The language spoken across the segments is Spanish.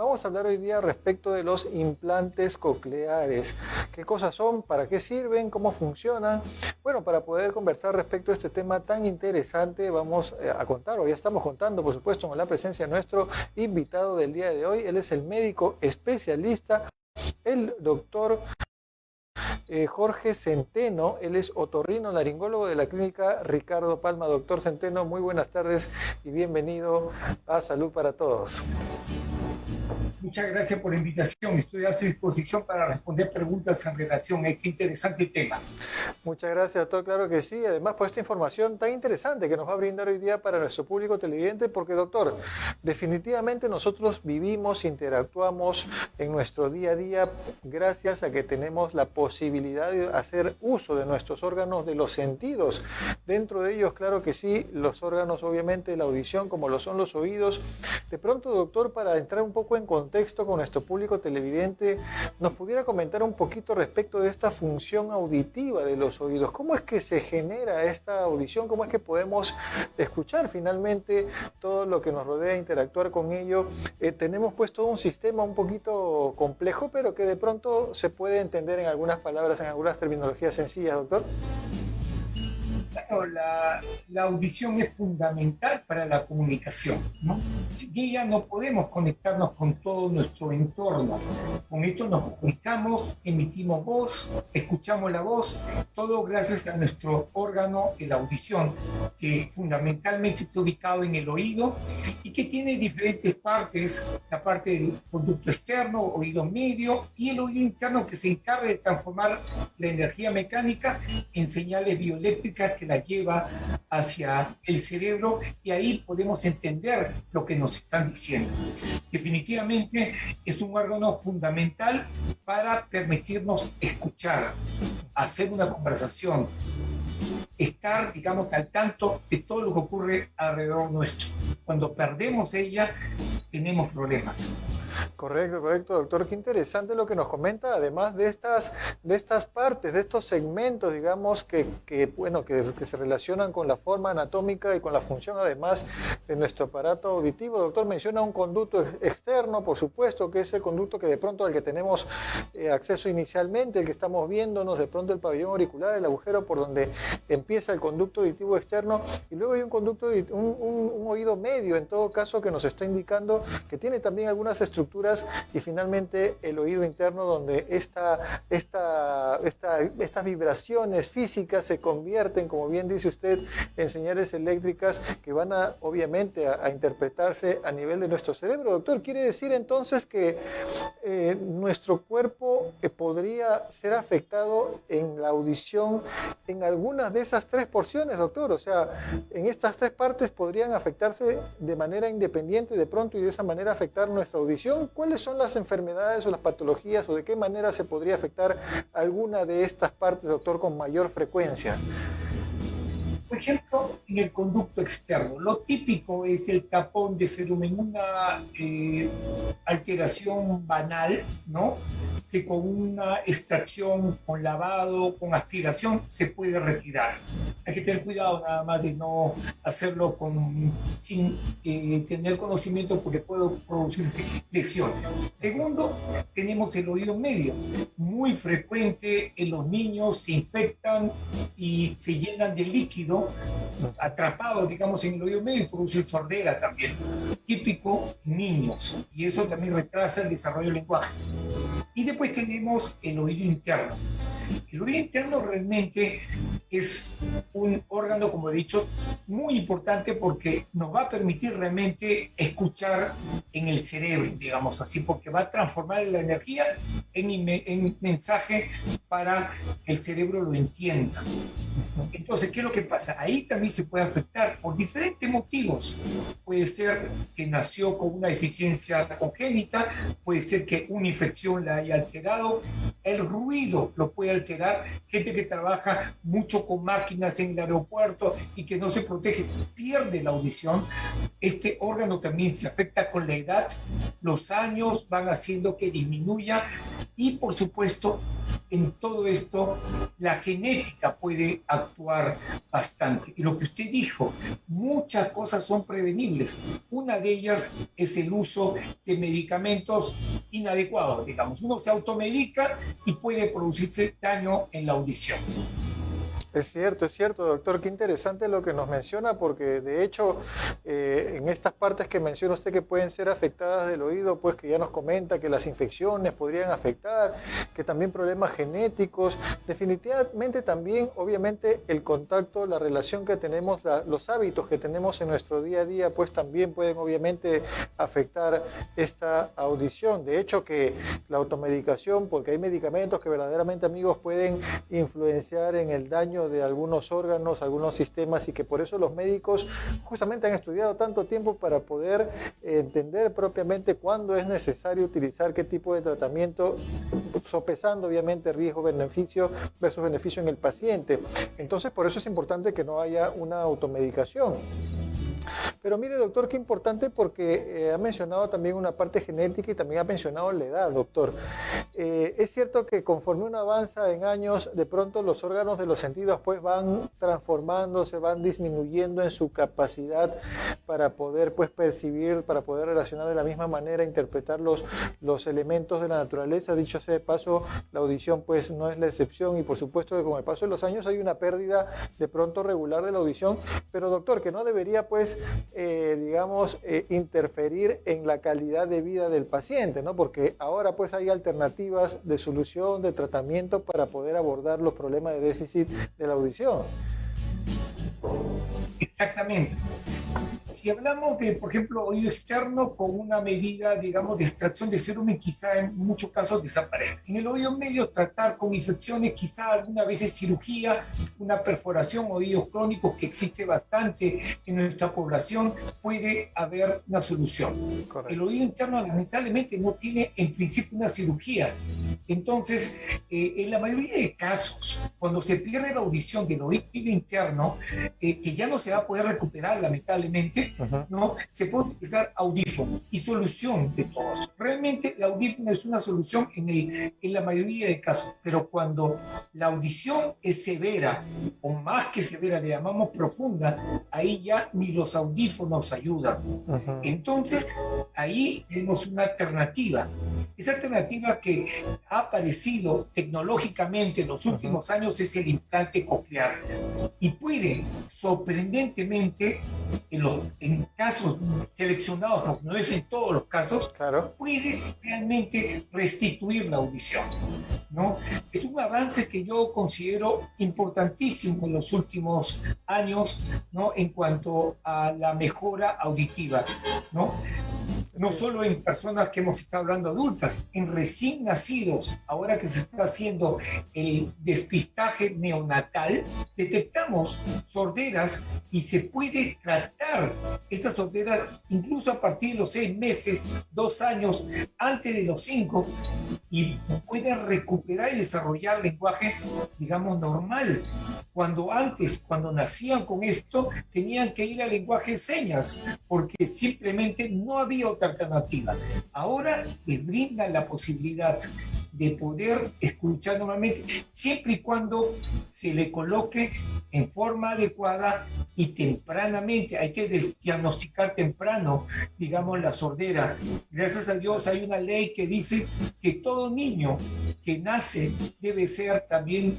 Vamos a hablar hoy día respecto de los implantes cocleares. ¿Qué cosas son? ¿Para qué sirven? ¿Cómo funcionan? Bueno, para poder conversar respecto a este tema tan interesante, vamos a contar, o ya estamos contando, por supuesto, con la presencia de nuestro invitado del día de hoy. Él es el médico especialista, el doctor Jorge Centeno. Él es otorrinolaringólogo de la clínica Ricardo Palma. Doctor Centeno, muy buenas tardes y bienvenido a Salud para Todos. Muchas gracias por la invitación. Estoy a su disposición para responder preguntas en relación a este interesante tema. Muchas gracias, doctor. Claro que sí. Además, por esta información tan interesante que nos va a brindar hoy día para nuestro público televidente, porque, doctor, definitivamente nosotros vivimos, interactuamos en nuestro día a día gracias a que tenemos la posibilidad de hacer uso de nuestros órganos, de los sentidos. Dentro de ellos, claro que sí, los órganos, obviamente, la audición, como lo son los oídos. De pronto, doctor, para entrar un poco en contexto con nuestro público televidente, ¿nos pudiera comentar un poquito respecto de esta función auditiva de los oídos? ¿Cómo es que se genera esta audición? ¿Cómo es que podemos escuchar finalmente todo lo que nos rodea, interactuar con ello? Tenemos pues todo un sistema un poquito complejo, pero que de pronto se puede entender en algunas palabras, en algunas terminologías sencillas, doctor. Bueno, la audición es fundamental para la comunicación, ¿no? Sin ella no podemos conectarnos con todo nuestro entorno. Con esto nos comunicamos, emitimos voz, escuchamos la voz, todo gracias a nuestro órgano, la audición, que fundamentalmente está ubicado en el oído y que tiene diferentes partes, la parte del conducto externo, oído medio, y el oído interno, que se encarga de transformar la energía mecánica en señales bioeléctricas que la lleva hacia el cerebro, y ahí podemos entender lo que nos están diciendo. Definitivamente es un órgano fundamental para permitirnos escuchar, hacer una conversación, estar, digamos, al tanto de todo lo que ocurre alrededor nuestro. Cuando perdemos ella, tenemos problemas. Correcto, correcto, doctor. Qué interesante lo que nos comenta, además de estas partes, de estos segmentos, digamos, que se relacionan con la forma anatómica y con la función, además, de nuestro aparato auditivo. Doctor, menciona un conducto externo, por supuesto, que es el conducto que de pronto al que tenemos acceso inicialmente, el que estamos viéndonos, de pronto el pabellón auricular, el agujero por donde empieza el conducto auditivo externo, y luego hay un conducto, un oído medio, en todo caso, que nos está indicando que tiene también algunas estructuras, y finalmente el oído interno, donde estas vibraciones físicas se convierten, como bien dice usted, en señales eléctricas que van obviamente a interpretarse a nivel de nuestro cerebro. Doctor, ¿quiere decir entonces que nuestro cuerpo podría ser afectado en la audición en algunas de esas tres porciones, doctor? O sea, en estas tres partes podrían afectarse de manera independiente de pronto y de esa manera afectar nuestra audición. ¿Cuáles son las enfermedades o las patologías, o de qué manera se podría afectar alguna de estas partes, doctor, con mayor frecuencia? Por ejemplo, en el conducto externo, lo típico es el tapón de cerumen, una alteración banal, ¿no? Que con una extracción, con lavado, con aspiración, se puede retirar. Hay que tener cuidado nada más de no hacerlo sin tener conocimiento, porque puede producirse lesiones. Segundo, tenemos el oído medio, muy frecuente en los niños, se infectan y se llenan de líquido atrapado, digamos, en el oído medio, y produce sordera también, típico niños, y eso también retrasa el desarrollo del lenguaje. Y después tenemos el oído interno. El oído interno realmente es un órgano, como he dicho, muy importante, porque nos va a permitir realmente escuchar en el cerebro, digamos así, porque va a transformar la energía en mensaje para que el cerebro lo entienda. Entonces, ¿qué es lo que pasa? Ahí también se puede afectar por diferentes motivos. Puede ser que nació con una deficiencia congénita, puede ser que una infección la haya alterado, el ruido lo puede alterar. Gente que trabaja mucho con máquinas en el aeropuerto y que no se protege, pierde la audición. Este órgano también se afecta con la edad, los años van haciendo que disminuya, y por supuesto en todo esto la genética puede actuar bastante. Y lo que usted dijo, muchas cosas son prevenibles. Una de ellas es el uso de medicamentos inadecuados, digamos. Uno se automedica y puede producirse daño en la audición. Es cierto, doctor. Qué interesante lo que nos menciona, porque de hecho, en estas partes que menciona usted que pueden ser afectadas del oído, pues que ya nos comenta que las infecciones podrían afectar, que también problemas genéticos, definitivamente también, obviamente, el contacto, la relación que tenemos, los hábitos que tenemos en nuestro día a día, pues también pueden obviamente afectar esta audición. De hecho, que la automedicación, porque hay medicamentos que verdaderamente, amigos, pueden influenciar en el daño de algunos órganos, algunos sistemas, y que por eso los médicos justamente han estudiado tanto tiempo para poder entender propiamente cuándo es necesario utilizar qué tipo de tratamiento, sopesando obviamente riesgo-beneficio versus beneficio en el paciente. Entonces, por eso es importante que no haya una automedicación. Pero mire, doctor, qué importante, porque ha mencionado también una parte genética y también ha mencionado la edad, doctor. Es cierto que conforme uno avanza en años, de pronto los órganos de los sentidos pues van transformándose, van disminuyendo en su capacidad para poder pues percibir, para poder relacionar de la misma manera, interpretar los elementos de la naturaleza. Dicho sea de paso, la audición pues no es la excepción, y por supuesto que con el paso de los años hay una pérdida de pronto regular de la audición, pero doctor, que no debería pues interferir en la calidad de vida del paciente, ¿no? Porque ahora pues hay alternativas de solución, de tratamiento para poder abordar los problemas de déficit de la audición. Exactamente. Si hablamos de, por ejemplo, oído externo con una medida, digamos, de extracción de cerumen, quizá en muchos casos desaparezca. En el oído medio, tratar con infecciones, quizá algunas veces cirugía, una perforación, oídos crónicos, que existe bastante en nuestra población, puede haber una solución. Correcto. El oído interno, lamentablemente, no tiene en principio una cirugía. Entonces, en la mayoría de casos, cuando se pierde la audición del oído interno, que ya no se va a poder recuperar, lamentablemente, ¿no? Se puede utilizar audífonos y solución de todo. Realmente el audífono es una solución en la mayoría de casos, pero cuando la audición es severa, o más que severa, le llamamos profunda, ahí ya ni los audífonos ayudan. Entonces, ahí tenemos una alternativa. Esa alternativa que ha aparecido tecnológicamente en los últimos años es el implante coclear, y puede sorprendentemente en casos seleccionados, porque no es en todos los casos, claro, puede realmente restituir la audición, ¿no? Es un avance que yo considero importantísimo en los últimos años, ¿no? En cuanto a la mejora auditiva, ¿no? No solo en personas que hemos estado hablando adultas, en recién nacidos, ahora que se está haciendo el despistaje neonatal, detectamos sorderas y se puede tratar estas sorderas incluso a partir de los 6 meses, 2 años, antes de los 5, y pueden recuperar y desarrollar lenguaje, digamos, normal. Cuando nacían con esto, tenían que ir al lenguaje de señas, porque simplemente no había otra alternativa. Ahora les brindan la posibilidad de poder escuchar normalmente, siempre y cuando se le coloque en forma adecuada y tempranamente. Hay que diagnosticar temprano, digamos, la sordera. Gracias a Dios hay una ley que dice que todo niño que nace debe ser también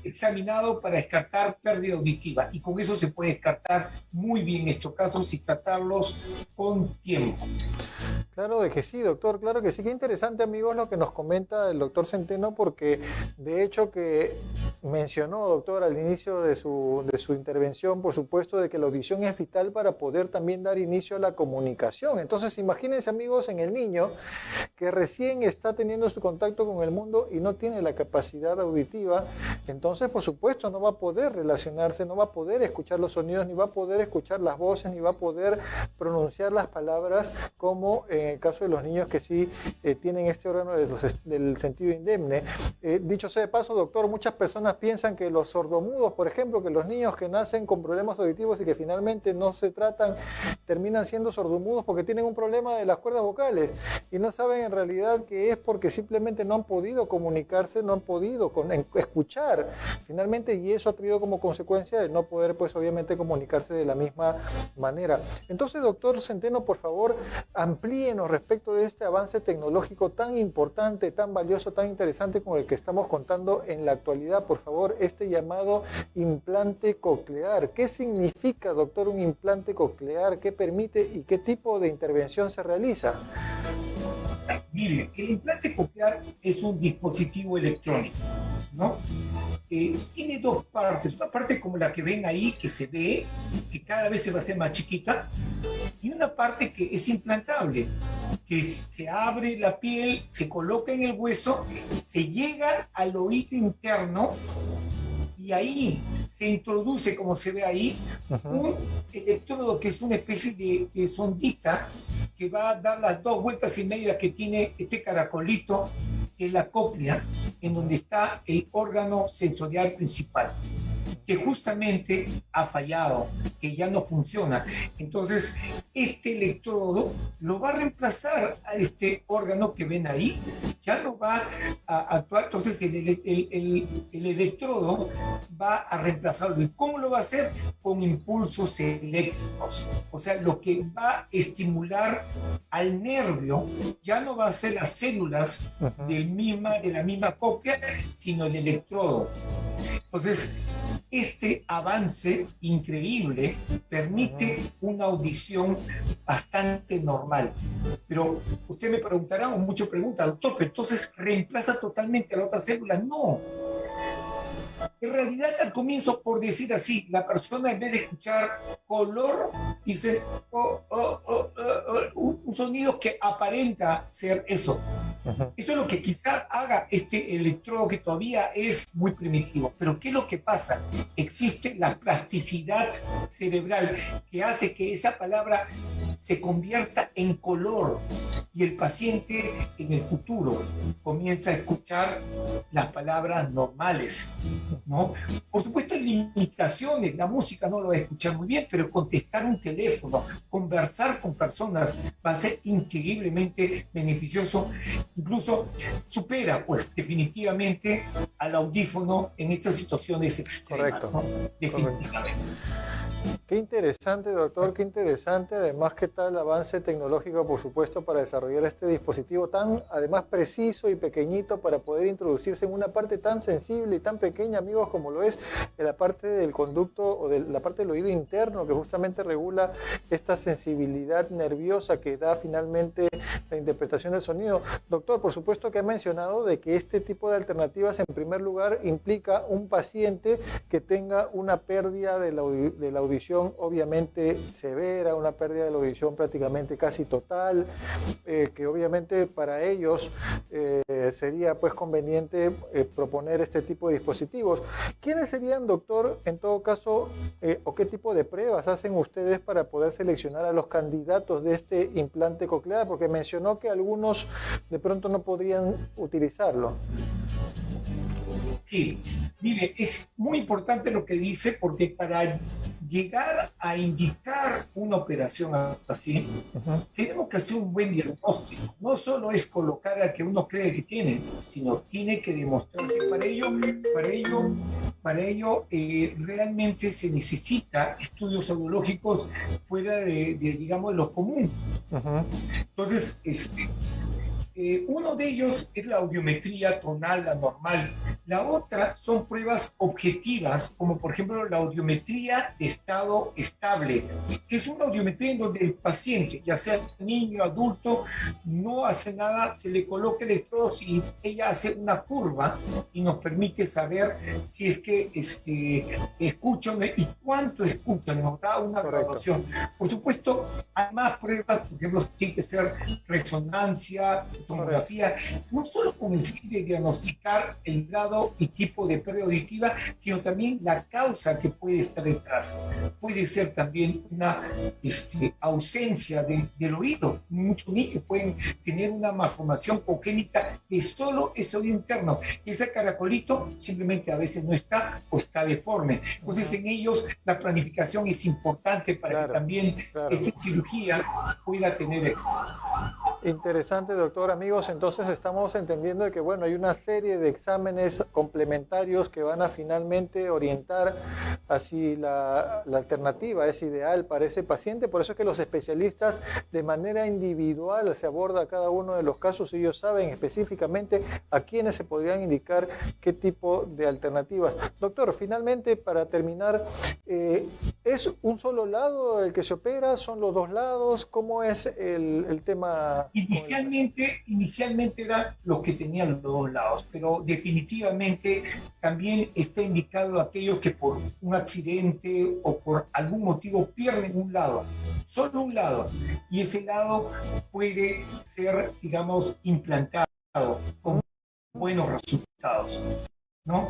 examinado para descartar pérdida auditiva, y con eso se puede descartar muy bien estos casos y tratarlos con tiempo. Claro de que sí, doctor, claro que sí. Qué interesante, amigos, lo que nos comenta el doctor Centeno, porque de hecho que mencionó, doctor, al inicio de su intervención, por supuesto, de que la audición es vital para poder también dar inicio a la comunicación. Entonces, imagínense, amigos, en el niño que recién está teniendo su contacto con el mundo y no tiene la capacidad auditiva, entonces, por supuesto, no va a poder relacionarse, no va a poder escuchar los sonidos, ni va a poder escuchar las voces, ni va a poder pronunciar las palabras, como en el caso de los niños que sí tienen este órgano del sentido indemne. Dicho sea de paso, doctor, muchas personas piensan que los sordomudos, por ejemplo, que los niños que nacen con problemas auditivos y que finalmente no se tratan, terminan siendo sordomudos porque tienen un problema de las cuerdas vocales y no saben en realidad que es porque simplemente no han podido comunicarse, no han podido escuchar finalmente, y eso ha traído como consecuencia de no poder pues obviamente comunicarse de la misma manera. Entonces, doctor Centeno, por favor, amplíenos respecto de este avance tecnológico tan importante, tan valioso, tan interesante con el que estamos contando en la actualidad. Por favor, este llamado implante coclear. ¿Qué significa, doctor, un implante coclear? ¿Qué permite y qué tipo de intervención se realiza? Mire, el implante coclear es un dispositivo electrónico, ¿no? Tiene dos partes. Una parte como la que ven ahí, que se ve, que cada vez se va a hacer más chiquita, y una parte que es implantable, que se abre la piel, se coloca en el hueso, se llega al oído interno y ahí se introduce, como se ve ahí, un electrodo que es una especie de sondita que va a dar las 2 vueltas y media que tiene este caracolito en la cóclea, en donde está el órgano sensorial principal, que justamente ha fallado, que ya no funciona. Entonces, este electrodo lo va a reemplazar a este órgano que ven ahí, ya no va a actuar. Entonces, el electrodo va a reemplazarlo. ¿Y cómo lo va a hacer? Con impulsos eléctricos. O sea, lo que va a estimular al nervio ya no va a ser las células de la misma cóclea, sino el electrodo. Entonces, este avance increíble permite una audición bastante normal. Pero usted me preguntará, o muchos preguntan, doctor, ¿pero entonces reemplaza totalmente a la otra célula? No. En realidad, al comienzo, por decir así, la persona en vez de escuchar color, dice un sonido que aparenta ser eso. Eso es lo que quizá haga este electrodo, que todavía es muy primitivo. Pero ¿qué es lo que pasa? Existe la plasticidad cerebral que hace que esa palabra se convierta en color y el paciente en el futuro comienza a escuchar las palabras normales, ¿no? Por supuesto hay limitaciones, la música no lo va a escuchar muy bien, pero contestar un teléfono, conversar con personas va a ser increíblemente beneficioso, incluso supera pues definitivamente al audífono en estas situaciones extremas. Correcto. ¿No? Definitivamente. Correcto. Qué interesante, doctor, qué interesante. Además, qué tal el avance tecnológico, por supuesto, para desarrollar este dispositivo tan, además, preciso y pequeñito para poder introducirse en una parte tan sensible y tan pequeña, amigos, como lo es en la parte del conducto o de la parte del oído interno, que justamente regula esta sensibilidad nerviosa que da finalmente la interpretación del sonido. Doctor, por supuesto que ha mencionado de que este tipo de alternativas, en primer lugar, implica un paciente que tenga una pérdida de la audición obviamente severa, una pérdida de la audición prácticamente casi total, que obviamente para ellos sería pues conveniente proponer este tipo de dispositivos. ¿Quiénes serían, doctor, en todo caso, o qué tipo de pruebas hacen ustedes para poder seleccionar a los candidatos de este implante coclear? Porque mencionó que algunos de pronto no podrían utilizarlo. Sí, mire, es muy importante lo que dice, porque para llegar a indicar una operación así, tenemos que hacer un buen diagnóstico. No solo es colocar al que uno cree que tiene, sino tiene que demostrarse. Para ello realmente se necesita estudios audiológicos fuera digamos, de lo común. Entonces, uno de ellos es la audiometría tonal, la normal. La otra son pruebas objetivas, como por ejemplo la audiometría de estado estable, que es una audiometría en donde el paciente, ya sea niño, adulto, no hace nada, se le coloca electrodos y ella hace una curva y nos permite saber si es que escuchan y cuánto escuchan, nos da una graduación. Por supuesto, hay más pruebas, por ejemplo, tiene que ser resonancia, tomografía, no solo con el fin de diagnosticar el grado y tipo de pérdida auditiva, sino también la causa que puede estar detrás. Puede ser también una ausencia del oído. Muchos niños pueden tener una malformación congénita de solo ese oído interno. Ese caracolito simplemente a veces no está o está deforme. Entonces en ellos la planificación es importante para que también esta cirugía pueda tener éxito. Interesante, doctor. Amigos, entonces estamos entendiendo de que, bueno, hay una serie de exámenes complementarios que van a finalmente orientar hacia la alternativa es ideal para ese paciente. Por eso es que los especialistas de manera individual se aborda cada uno de los casos y ellos saben específicamente a quiénes se podrían indicar qué tipo de alternativas. Doctor, finalmente, para terminar, ¿es un solo lado el que se opera? ¿Son los dos lados? ¿Cómo es el tema? Inicialmente eran los que tenían los dos lados, pero definitivamente también está indicado a aquellos que por un accidente o por algún motivo pierden un lado, solo un lado, y ese lado puede ser, digamos, implantado con buenos resultados, ¿no?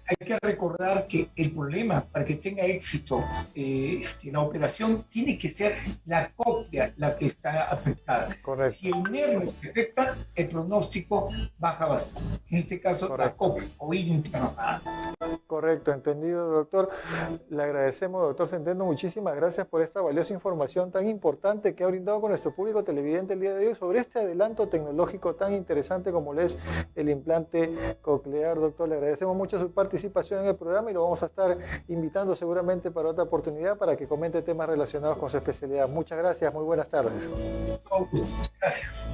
Hay que recordar que el problema para que tenga éxito la operación tiene que ser la cóclea la que está afectada. Correcto. Si el nervio se afecta, el pronóstico baja bastante. En este caso, correcto, la cóclea, oído interno. Correcto, entendido, doctor. Le agradecemos, doctor Centeno, muchísimas gracias por esta valiosa información tan importante que ha brindado con nuestro público televidente el día de hoy sobre este adelanto tecnológico tan interesante como lo es el implante coclear. Doctor, le agradecemos mucho su participación en el programa y lo vamos a estar invitando seguramente para otra oportunidad para que comente temas relacionados con su especialidad. Muchas gracias, muy buenas tardes. Gracias.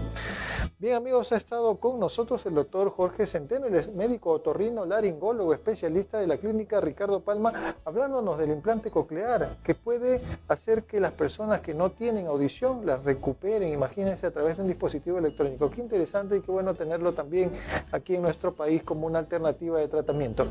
Bien, amigos, ha estado con nosotros el doctor Jorge Centeno, él es médico otorrino laringólogo, especialista de la clínica Ricardo Palma, hablándonos del implante coclear, que puede hacer que las personas que no tienen audición las recuperen, imagínense, a través de un dispositivo electrónico. Qué interesante y qué bueno tenerlo también aquí en nuestro país como una alternativa de tratamiento.